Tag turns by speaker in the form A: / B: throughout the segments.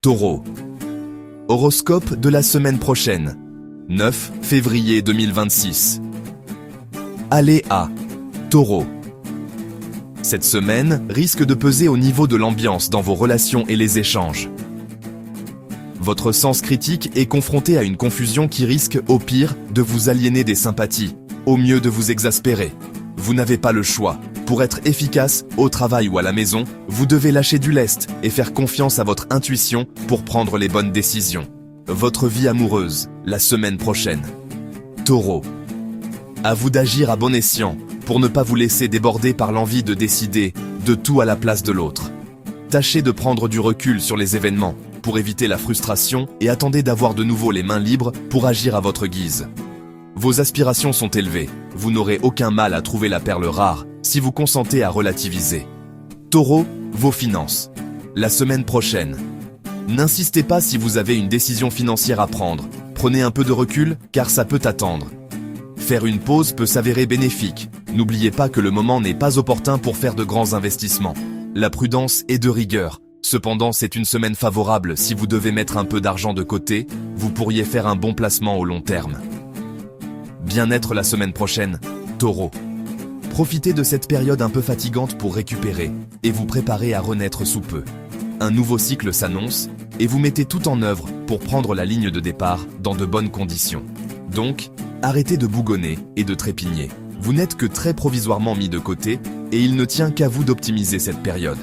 A: Taureau. Horoscope de la semaine prochaine, 9 février 2026. Aléa. Taureau. Cette semaine risque de peser au niveau de l'ambiance dans vos relations et les échanges. Votre sens critique est confronté à une confusion qui risque, au pire, de vous aliéner des sympathies, au mieux de vous exaspérer. Vous n'avez pas le choix. Pour être efficace, au travail ou à la maison, vous devez lâcher du lest et faire confiance à votre intuition pour prendre les bonnes décisions. Votre vie amoureuse, la semaine prochaine. Taureau. À vous d'agir à bon escient, pour ne pas vous laisser déborder par l'envie de décider de tout à la place de l'autre. Tâchez de prendre du recul sur les événements, pour éviter la frustration et attendez d'avoir de nouveau les mains libres pour agir à votre guise. Vos aspirations sont élevées, vous n'aurez aucun mal à trouver la perle rare si vous consentez à relativiser. Taureau, vos finances. La semaine prochaine. N'insistez pas si vous avez une décision financière à prendre, prenez un peu de recul car ça peut attendre. Faire une pause peut s'avérer bénéfique, n'oubliez pas que le moment n'est pas opportun pour faire de grands investissements. La prudence est de rigueur. Cependant, c'est une semaine favorable si vous devez mettre un peu d'argent de côté, vous pourriez faire un bon placement au long terme. Bien-être la semaine prochaine, Taureau. Profitez de cette période un peu fatigante pour récupérer et vous préparer à renaître sous peu. Un nouveau cycle s'annonce et vous mettez tout en œuvre pour prendre la ligne de départ dans de bonnes conditions. Donc, arrêtez de bougonner et de trépigner. Vous n'êtes que très provisoirement mis de côté et il ne tient qu'à vous d'optimiser cette période.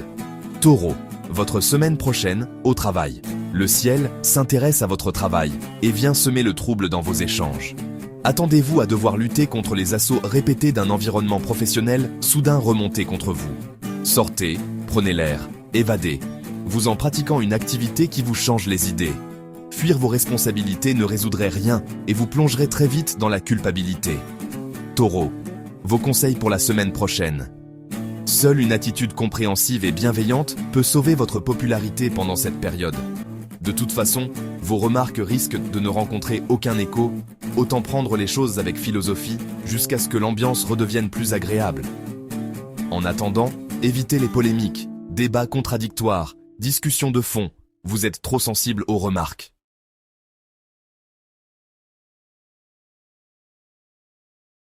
A: Taureau, votre semaine prochaine, au travail. Le ciel s'intéresse à votre travail et vient semer le trouble dans vos échanges. Attendez-vous à devoir lutter contre les assauts répétés d'un environnement professionnel soudain remonté contre vous. Sortez, prenez l'air, évadez, vous en pratiquant une activité qui vous change les idées. Fuir vos responsabilités ne résoudrait rien et vous plongerez très vite dans la culpabilité. Taureau, vos conseils pour la semaine prochaine. Seule une attitude compréhensive et bienveillante peut sauver votre popularité pendant cette période. De toute façon, vos remarques risquent de ne rencontrer aucun écho, autant prendre les choses avec philosophie jusqu'à ce que l'ambiance redevienne plus agréable. En attendant, évitez les polémiques, débats contradictoires, discussions de fond, vous êtes trop sensible aux remarques.